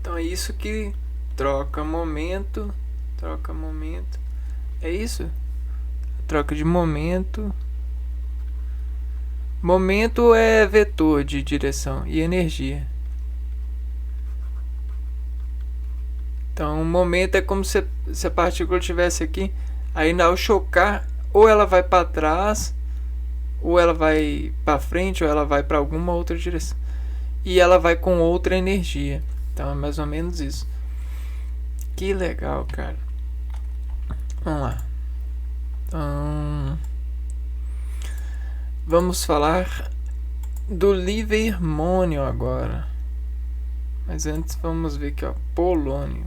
Então é isso que troca momento. É isso? troca de momento. Momento é vetor de direção e energia. Então, o momento é como se a partícula estivesse aqui. Aí, ao chocar, ou ela vai para trás, ou ela vai para frente, ou ela vai para alguma outra direção. E ela vai com outra energia. Então, é mais ou menos isso. Que legal, cara. Vamos lá. Então, vamos falar do livermônio agora. Mas antes vamos ver aqui, ó, polônio.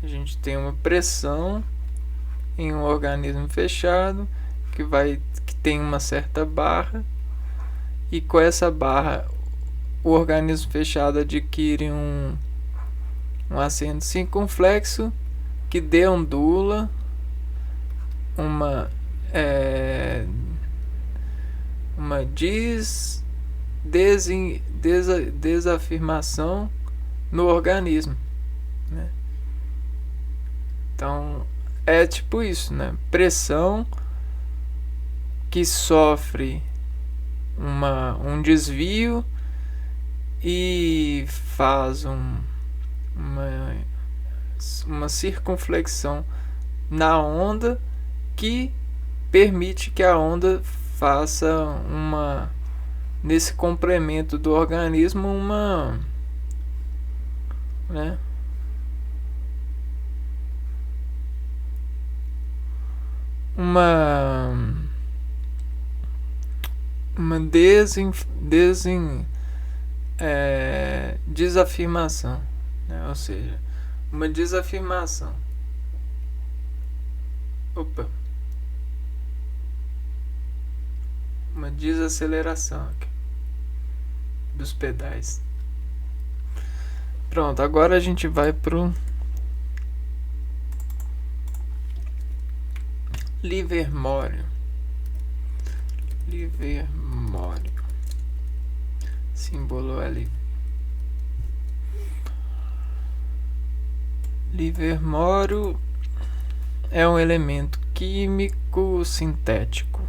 A gente tem uma pressão em um organismo fechado que tem uma certa barra, e com essa barra o organismo fechado adquire um acento circunflexo que deondula uma desafirmação no organismo, né? Então é tipo isso, né? Pressão que sofre um desvio e faz uma circunflexão na onda que permite que a onda faça nesse complemento do organismo né, desafirmação, né? Ou seja, uma desafirmação. Uma desaceleração aqui dos pedais. Pronto, agora a gente vai pro livermório. Símbolo L. Livermório é um elemento químico sintético.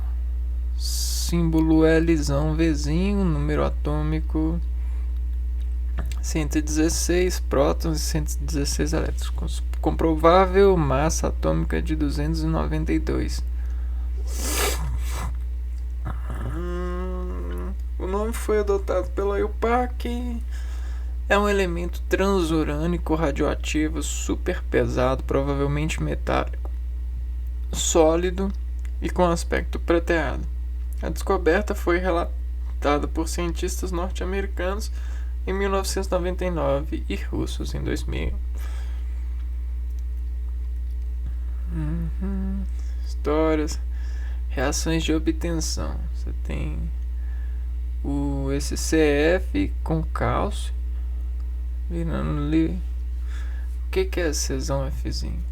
Símbolo Lzão, Vzinho, número atômico 116 prótons e 116 elétrons. Comprovável massa atômica de 292. O nome foi adotado pela IUPAC. É um elemento transurânico radioativo super pesado, provavelmente metálico, sólido e com aspecto prateado. A descoberta foi relatada por cientistas norte-americanos em 1999 e russos em 2000. Histórias, reações de obtenção. Você tem esse CF com cálcio virando ali. O que é Czão Fzinho?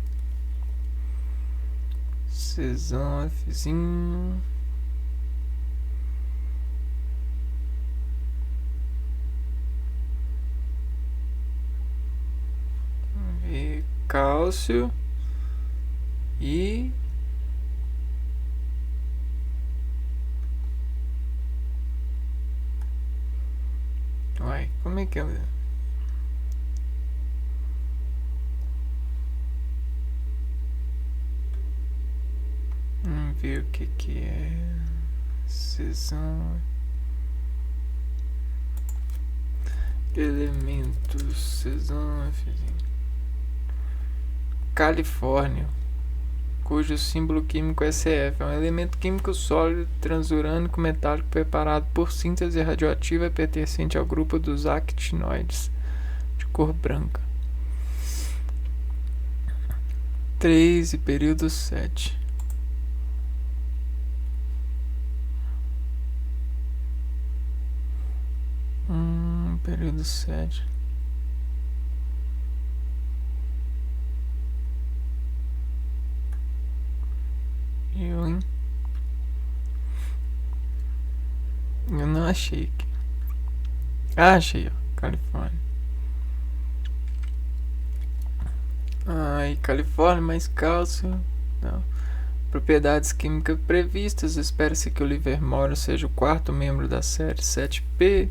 Czão Fzinho. Cálcio e como é que é? Vamos ver o que é Czão. Elementos Czão Fzinho. Califórnio, cujo símbolo químico é CF, é um elemento químico sólido transurânico metálico preparado por síntese radioativa pertencente ao grupo dos actinoides, de cor branca. 3 e período 7. Período 7. Eu não achei aqui. Achei, ó, Califórnia. Califórnia mais cálcio. Não. Propriedades químicas previstas. Espera-se que o Livermore seja o quarto membro da série 7P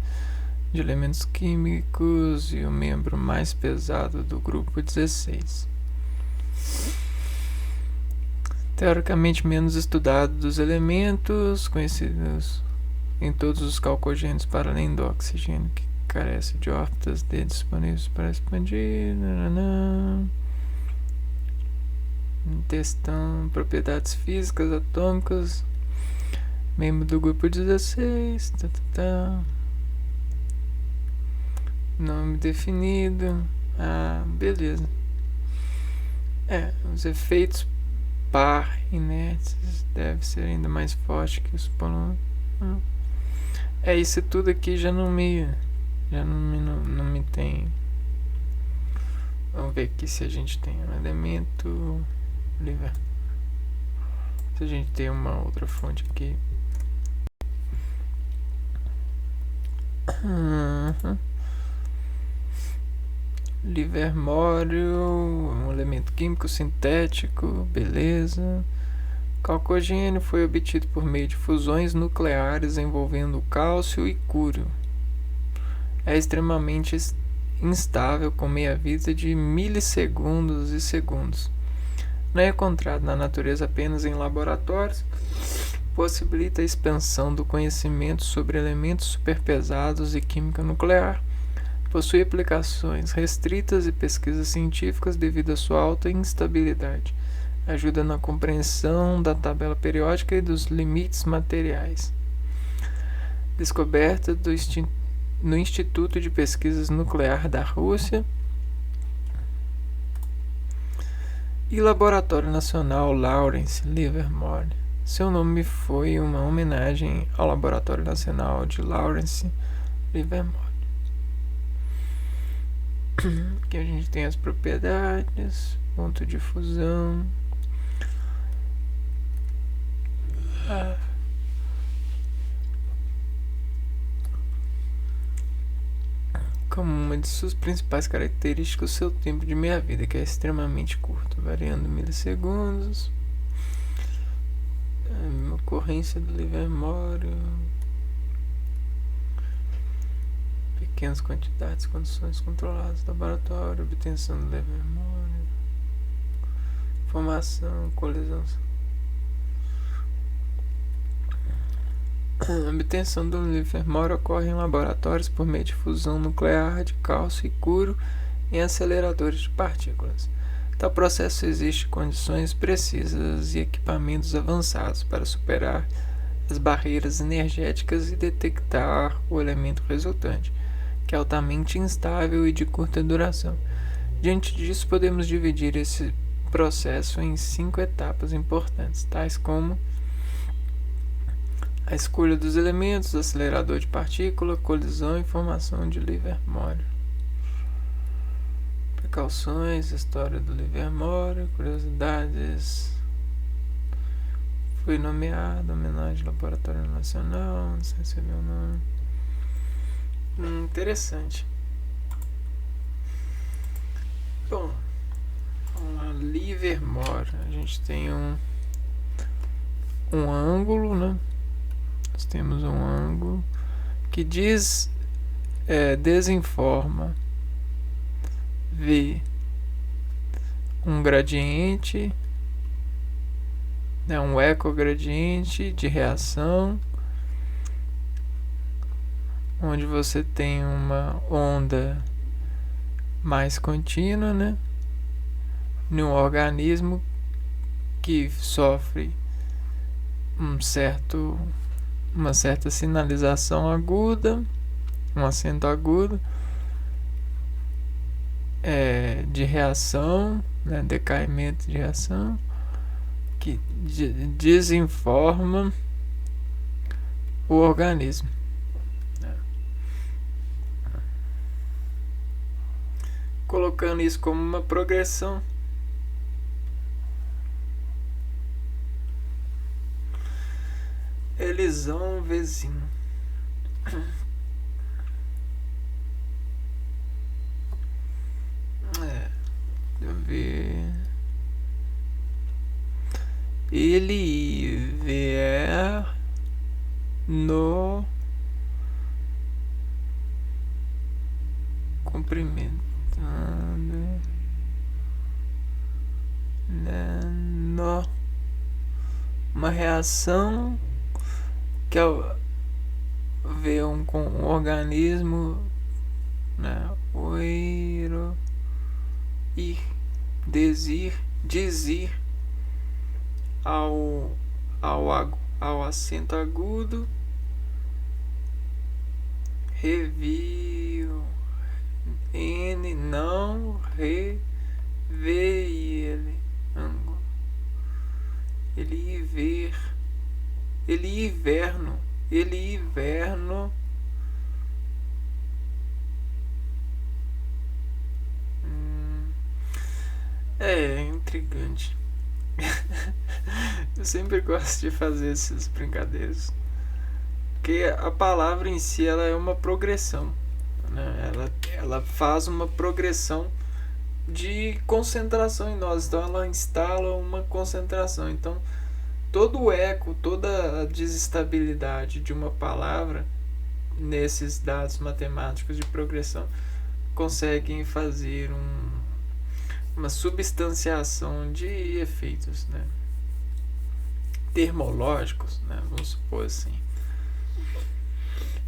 de elementos químicos e o membro mais pesado do grupo 16. Teoricamente menos estudado dos elementos conhecidos em todos os calcogênios, para além do oxigênio, que carece de órbitas D disponíveis para expandir. Testando propriedades físicas atômicas, membro do grupo 16. Nome definido. Beleza. Os efeitos par inertes deve ser ainda mais forte que os polônios. Isso tudo aqui já não me tem. Vamos ver aqui se a gente tem um elemento livre. Se a gente tem uma outra fonte aqui. Livermório, um elemento químico sintético, beleza. Calcogênio foi obtido por meio de fusões nucleares envolvendo cálcio e cúrio. É extremamente instável, com meia-vida de milissegundos e segundos. Não é encontrado na natureza apenas em laboratórios. Possibilita a expansão do conhecimento sobre elementos superpesados e química nuclear. Possui aplicações restritas e pesquisas científicas devido à sua alta instabilidade. Ajuda na compreensão da tabela periódica e dos limites materiais. Descoberta no Instituto de Pesquisas Nuclear da Rússia e Laboratório Nacional Lawrence Livermore. Seu nome foi uma homenagem ao Laboratório Nacional de Lawrence Livermore. Aqui a gente tem as propriedades, ponto de fusão. Como uma de suas principais características, o seu tempo de meia-vida, que é extremamente curto, variando milissegundos. Ocorrência do Livermore. Pequenas quantidades, condições controladas do laboratório, obtenção do Livermore. Formação, colisão. A obtenção do Livermore ocorre em laboratórios por meio de fusão nuclear de cálcio e cúrio em aceleradores de partículas. Tal processo exige condições precisas e equipamentos avançados para superar as barreiras energéticas e detectar o elemento resultante, que é altamente instável e de curta duração. Diante disso, podemos dividir esse processo em 5 etapas importantes, tais como a escolha dos elementos, acelerador de partícula, colisão e formação de Livermore. Precauções, história do Livermore, curiosidades. Foi nomeado, homenagem ao Laboratório Nacional, não sei se recebeu o nome. Interessante. Bom, vamos lá, Livermore. A gente tem um ângulo, né? Nós temos um ângulo que desinforma V, um gradiente, um ecogradiente de reação, onde você tem uma onda mais contínua, né, num organismo que sofre uma certa sinalização aguda, um acento agudo, de reação, né, decaimento de reação, que desinforma o organismo. Colocando isso como uma progressão, elisão vizinho. Deixa eu ver. ele ver no cumprimentando no uma reação que vê com um organismo, né, oiro ir dizer ao acento agudo, revio n não re vê ele ângulo ele inverno é intrigante. Eu sempre gosto de fazer essas brincadeiras, porque a palavra em si ela é uma progressão, né? Ela faz uma progressão de concentração em nós, então ela instala uma concentração. Então todo o eco, toda a desestabilidade de uma palavra nesses dados matemáticos de progressão conseguem fazer uma substanciação de efeitos, né, termológicos, né, vamos supor assim.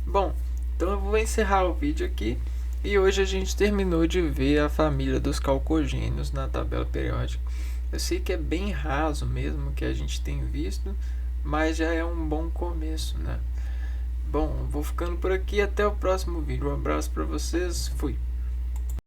Bom, então eu vou encerrar o vídeo aqui. E hoje a gente terminou de ver a família dos calcogênios na tabela periódica. Eu sei que é bem raso mesmo que a gente tem visto, mas já é um bom começo, né? Bom, vou ficando por aqui, até o próximo vídeo. Um abraço para vocês, fui!